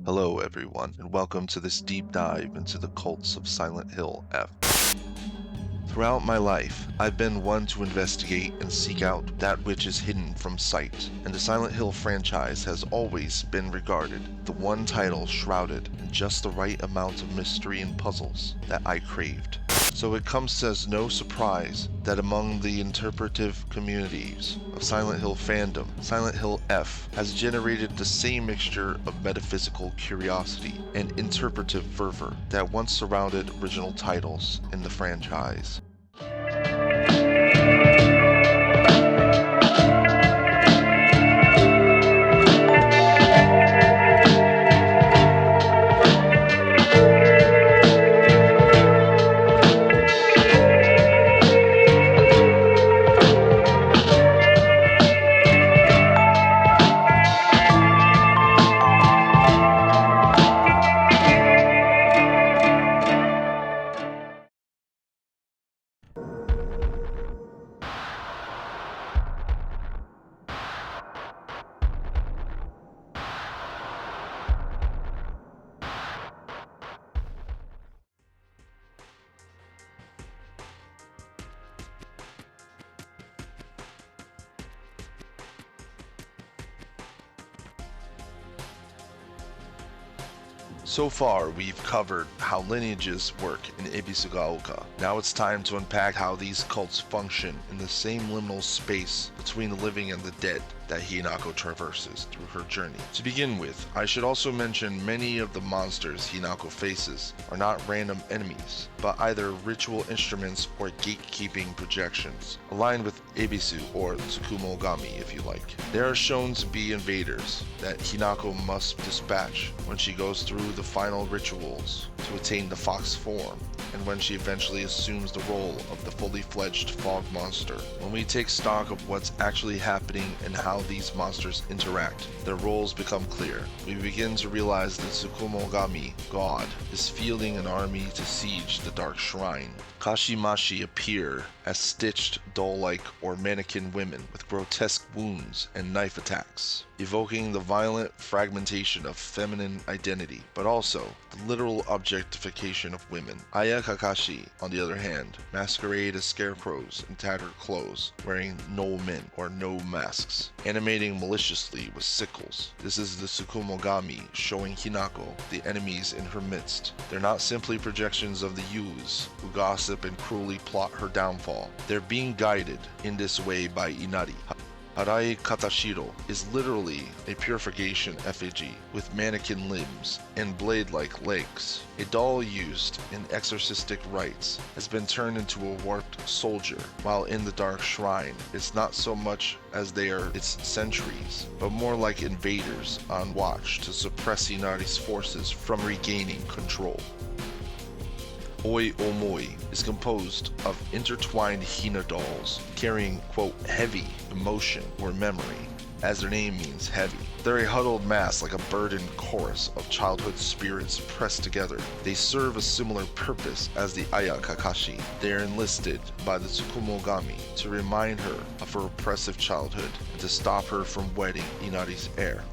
Hello everyone, and welcome to this deep dive into the cults of Silent Hill F. Throughout my life, I've been one to investigate and seek out that which is hidden from sight, and the Silent Hill franchise has always been regarded the one title shrouded in just the right amount of mystery and puzzles that I craved. So it comes as no surprise that among the interpretive communities of Silent Hill fandom, Silent Hill F has generated the same mixture of metaphysical curiosity and interpretive fervor that once surrounded original titles in the franchise. So far, we've covered how lineages work in Ebisugaoka. Now it's time to unpack how these cults function in the same liminal space between the living and the dead that Hinako traverses through her journey. To begin with, I should also mention many of the monsters Hinako faces are not random enemies, but either ritual instruments or gatekeeping projections, aligned with Ebisu or Tsukumogami if you like. They are shown to be invaders that Hinako must dispatch when she goes through the final rituals to attain the fox form, and when she eventually assumes the role of the fully fledged fog monster. When we take stock of what's actually happening and how these monsters interact, their roles become clear. We begin to realize that Tsukumogami, God, is fielding an army to siege the Dark Shrine. Kashimashi appear as stitched, doll-like or mannequin women with grotesque wounds and knife attacks, evoking the violent fragmentation of feminine identity, but also the literal objectification of women. Aya Kakashi, on the other hand, masquerade as scarecrows in tattered clothes, wearing no men or no masks, animating maliciously with sickles. This is the Tsukumogami showing Hinako the enemies in her midst. They're not simply projections of the Yus who gossip and cruelly plot her downfall. They're being guided in this way by Inari. Harai Katashiro is literally a purification effigy with mannequin limbs and blade-like legs. A doll used in exorcistic rites has been turned into a warped soldier, while in the Dark Shrine it's not so much as they are its sentries, but more like invaders on watch to suppress Inari's forces from regaining control. Oi Omoi is composed of intertwined Hina dolls carrying, quote, heavy emotion or memory, as their name means heavy. They're a huddled mass like a burdened chorus of childhood spirits pressed together. They serve a similar purpose as the Aya Kakashi. They are enlisted by the Tsukumogami to remind her of her oppressive childhood and to stop her from wedding Inari's heir.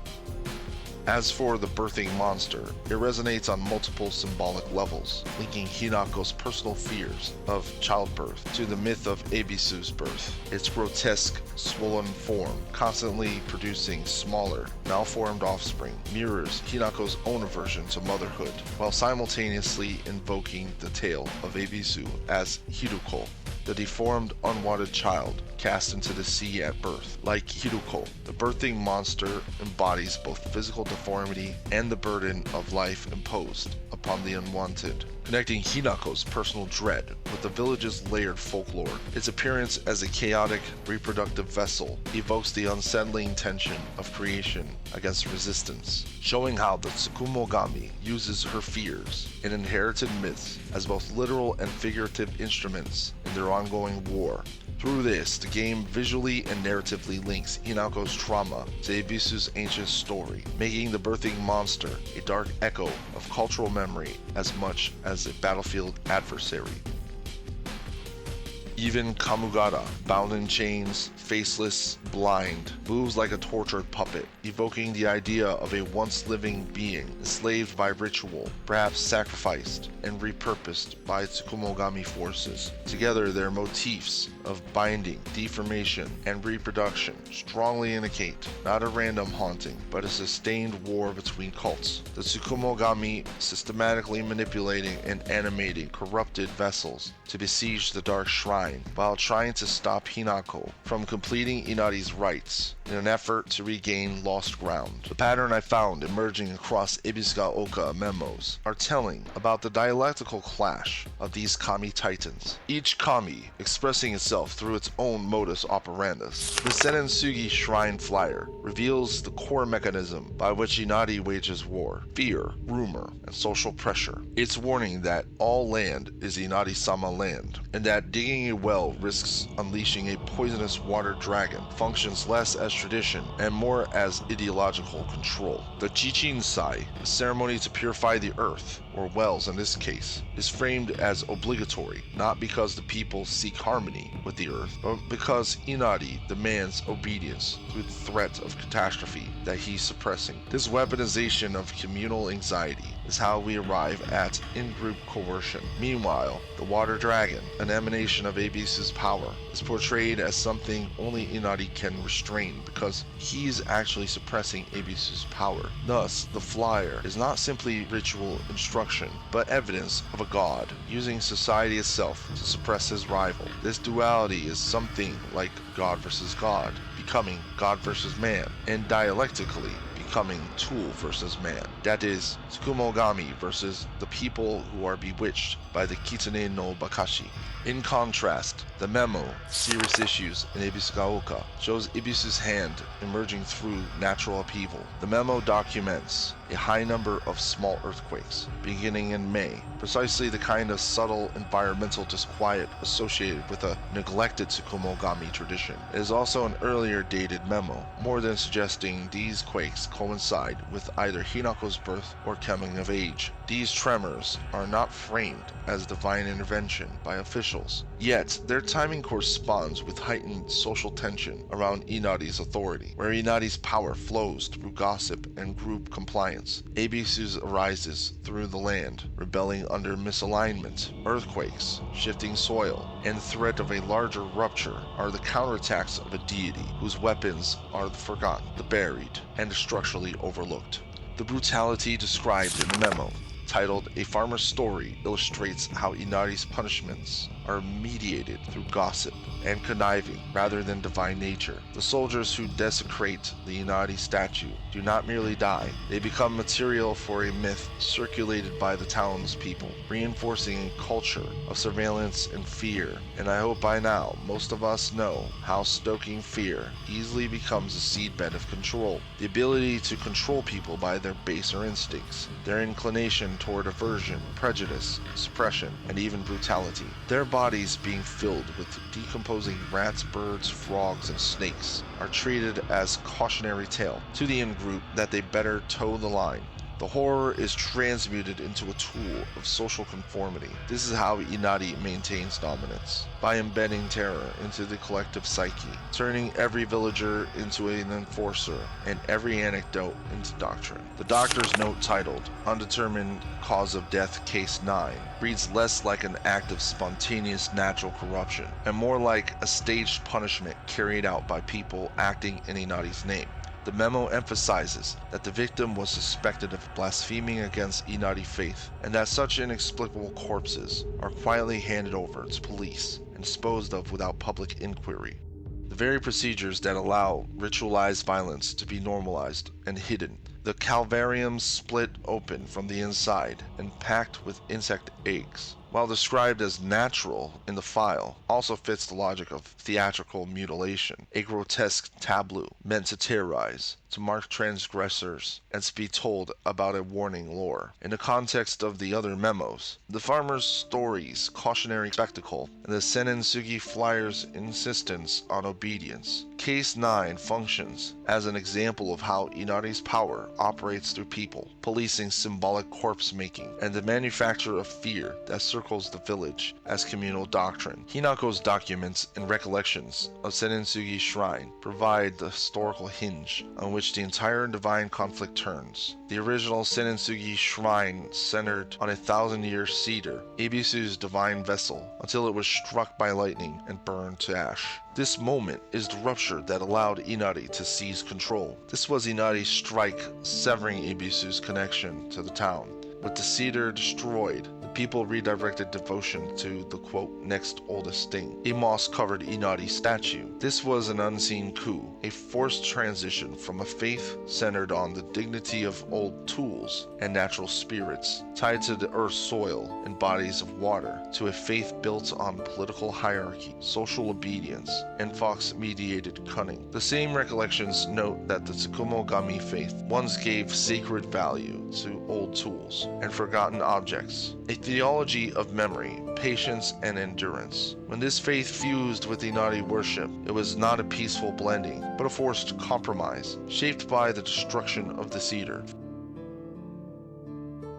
As for the birthing monster, it resonates on multiple symbolic levels, linking Hinako's personal fears of childbirth to the myth of Ebisu's birth. Its grotesque, swollen form, constantly producing smaller, malformed offspring, mirrors Hinako's own aversion to motherhood, while simultaneously invoking the tale of Ebisu as Hiruko, the deformed, unwanted child cast into the sea at birth. Like Hiruko, the birthing monster embodies both physical deformity and the burden of life imposed upon the unwanted, connecting Hinako's personal dread with the village's layered folklore. Its appearance as a chaotic, reproductive vessel evokes the unsettling tension of creation against resistance, showing how the Tsukumogami uses her fears and inherited myths as both literal and figurative instruments in their ongoing war. Through this, the game visually and narratively links Hinako's trauma to Ebisu's ancient story, making the birthing monster a dark echo of cultural memory as much as a battlefield adversary. Even Kamugara, bound in chains, faceless, blind, moves like a tortured puppet, evoking the idea of a once living being enslaved by ritual, perhaps sacrificed and repurposed by Tsukumogami forces. Together, their motifs of binding, deformation, and reproduction strongly indicate not a random haunting, but a sustained war between cults. The Tsukumogami systematically manipulating and animating corrupted vessels to besiege the Dark Shrine while trying to stop Hinako from completing Inari's rites in an effort to regain lost ground. The pattern I found emerging across Ibisugaoka memos are telling about the dialectical clash of these kami titans, each kami expressing itself through its own modus operandus. The Senensugi Shrine Flyer reveals the core mechanism by which Inari wages war: fear, rumor, and social pressure. It's warning that all land is Inari-sama land, and that digging a well risks unleashing a poisonous water dragon functions less as tradition and more as ideological control. The Jichin-sai, a ceremony to purify the earth, or wells in this case, is framed as obligatory, not because the people seek harmony with the earth, but because Inari demands obedience through the threat of catastrophe that he's suppressing. This weaponization of communal anxiety is how we arrive at in-group coercion. Meanwhile, the water dragon, an emanation of Ebisu's power, is portrayed as something only Inari can restrain because he's actually suppressing Ebisu's power. Thus, the flyer is not simply ritual instruction, but evidence of a god using society itself to suppress his rival. This duality is something like God versus God, becoming God versus man, and dialectically becoming tool versus man. That is, Tsukumogami versus the people who are bewitched by the Kitsune no Bakashi. In contrast, the memo, Serious Issues in Ibisugaoka, shows Ibisu's hand emerging through natural upheaval. The memo documents a high number of small earthquakes, beginning in May, precisely the kind of subtle environmental disquiet associated with a neglected Tsukumogami tradition. It is also an earlier dated memo, more than suggesting these quakes coincide with either Hinako's birth or coming of age. These tremors are not framed as divine intervention by officials, yet their timing corresponds with heightened social tension around Inari's authority, where Inari's power flows through gossip and group compliance. Ebisu's arises through the land, rebelling under misalignment. Earthquakes, shifting soil, and the threat of a larger rupture are the counterattacks of a deity whose weapons are the forgotten, the buried, and the structurally overlooked. The brutality described in the memo, titled A Farmer's Story, illustrates how Inari's punishments are mediated through gossip and conniving rather than divine nature. The soldiers who desecrate the Inari statue do not merely die, they become material for a myth circulated by the townspeople, reinforcing a culture of surveillance and fear. And I hope by now most of us know how stoking fear easily becomes a seedbed of control. The ability to control people by their baser instincts, their inclination toward aversion, prejudice, suppression, and even brutality. Their bodies being filled with decomposing rats, birds, frogs, and snakes are treated as cautionary tale to the in-group that they better toe the line. The horror is transmuted into a tool of social conformity. This is how Inari maintains dominance, by embedding terror into the collective psyche, turning every villager into an enforcer and every anecdote into doctrine. The doctor's note titled Undetermined Cause of Death Case 9 reads less like an act of spontaneous natural corruption and more like a staged punishment carried out by people acting in Inari's name. The memo emphasizes that the victim was suspected of blaspheming against Inari faith, and that such inexplicable corpses are quietly handed over to police and disposed of without public inquiry. The very procedures that allow ritualized violence to be normalized and hidden. The calvarium split open from the inside and packed with insect eggs, while described as natural in the file, also fits the logic of theatrical mutilation, a grotesque tableau meant to terrorize, to mark transgressors and to be told about a warning lore. In the context of the other memos, the farmer's stories, cautionary spectacle, and the Senensugi flyer's insistence on obedience. Case 9 functions as an example of how Inari's power operates through people, policing symbolic corpse making, and the manufacture of fear that circles the village as communal doctrine. Hinako's documents and recollections of Senensugi Shrine provide the historical hinge on which the entire divine conflict turns. The original Senensugi Shrine centered on a 1,000-year cedar, Ebisu's divine vessel, until it was struck by lightning and burned to ash. This moment is the rupture that allowed Inari to seize control. This was Inari's strike severing Ebisu's connection to the town. With the cedar destroyed, the people redirected devotion to the quote, next oldest thing, a moss-covered Inari statue. This was an unseen coup, a forced transition from a faith centered on the dignity of old tools and natural spirits, tied to the earth's soil and bodies of water, to a faith built on political hierarchy, social obedience, and fox-mediated cunning. The same recollections note that the Tsukumogami faith once gave sacred value to old tools and forgotten objects, a theology of memory, patience, and endurance. When this faith fused with Inari worship, it was not a peaceful blending, but a forced compromise, shaped by the destruction of the cedar.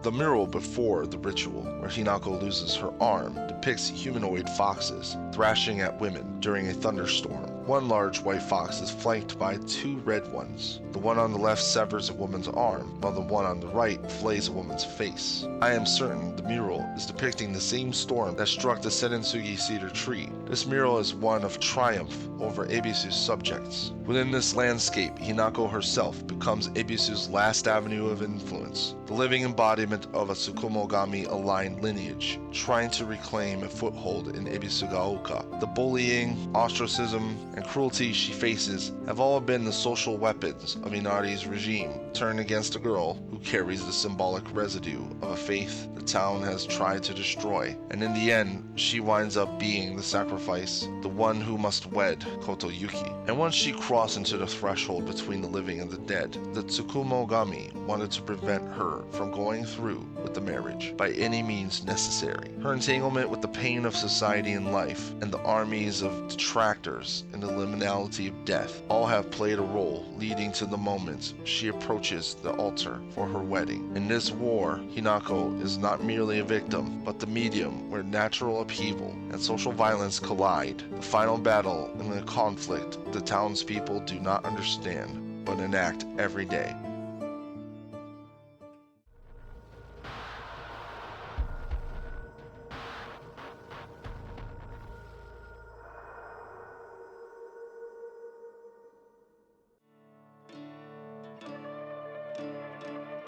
The mural before the ritual, where Hinako loses her arm, depicts humanoid foxes thrashing at women during a thunderstorm. One large white fox is flanked by 2 red ones. The one on the left severs a woman's arm, while the one on the right flays a woman's face. I am certain the mural is depicting the same storm that struck the Senensugi cedar tree. This mural is one of triumph over Ebisu's subjects. Within this landscape, Hinako herself becomes Ebisu's last avenue of influence, the living embodiment of a Tsukumogami-aligned lineage, trying to reclaim a foothold in Ebisugaoka. The bullying, ostracism, and cruelty she faces have all been the social weapons of Inari's regime, turned against a girl who carries the symbolic residue of a faith the town has tried to destroy, and in the end, she winds up being the sacrifice, the one who must wed Kotoyuki. And once she crossed into the threshold between the living and the dead, the Tsukumogami wanted to prevent her from going through with the marriage by any means necessary. Her entanglement with the pain of society and life, and the armies of detractors and the liminality of death, all have played a role leading to the moment she approaches the altar for her wedding. In this war, Hinako is not merely a victim, but the medium where natural upheaval and social violence collide, the final battle in a conflict the townspeople do not understand, but enact every day.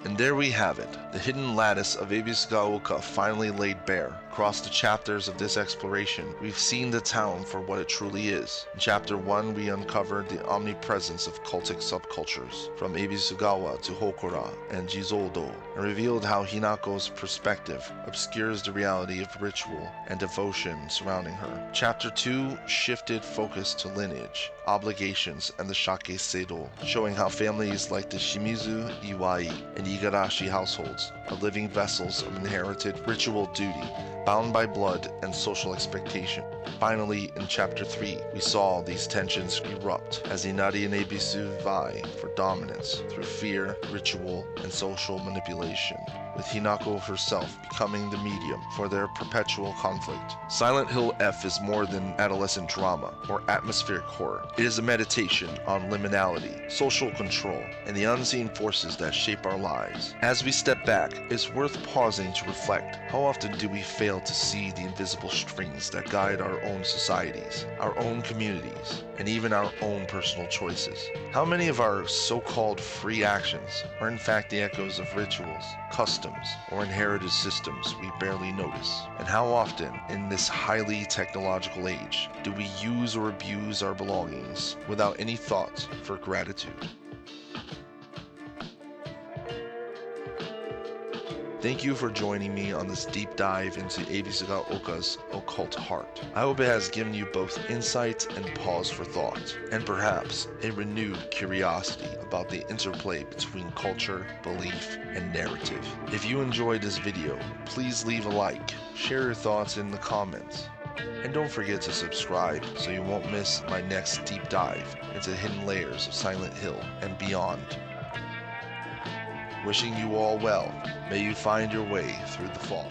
And there we have it, the hidden lattice of Ebisugaoka finally laid bare. Across the chapters of this exploration, we've seen the town for what it truly is. In Chapter 1, we uncovered the omnipresence of cultic subcultures, from Ebisugawa to Hokora and Jizodo, and revealed how Hinako's perspective obscures the reality of ritual and devotion surrounding her. Chapter 2 shifted focus to lineage, obligations, and the Shake Seido, showing how families like the Shimizu, Iwai, and Igarashi households are living vessels of inherited ritual duty, bound by blood and social expectation. Finally, in Chapter 3, we saw these tensions erupt as Inari and Ebisu vie for dominance through fear, ritual, and social manipulation, with Hinako herself becoming the medium for their perpetual conflict. Silent Hill F is more than adolescent drama or atmospheric horror. It is a meditation on liminality, social control, and the unseen forces that shape our lives. As we step back, it's worth pausing to reflect. How often do we fail to see the invisible strings that guide our own societies, our own communities, and even our own personal choices? How many of our so-called free actions are in fact the echoes of rituals, customs, or inherited systems we barely notice? And how often, in this highly technological age, do we use or abuse our belongings without any thought for gratitude? Thank you for joining me on this deep dive into Ebisu-ga-Oka's occult heart. I hope it has given you both insight and pause for thought, and perhaps a renewed curiosity about the interplay between culture, belief, and narrative. If you enjoyed this video, please leave a like, share your thoughts in the comments, and don't forget to subscribe so you won't miss my next deep dive into hidden layers of Silent Hill and beyond. Wishing you all well, may you find your way through the fall.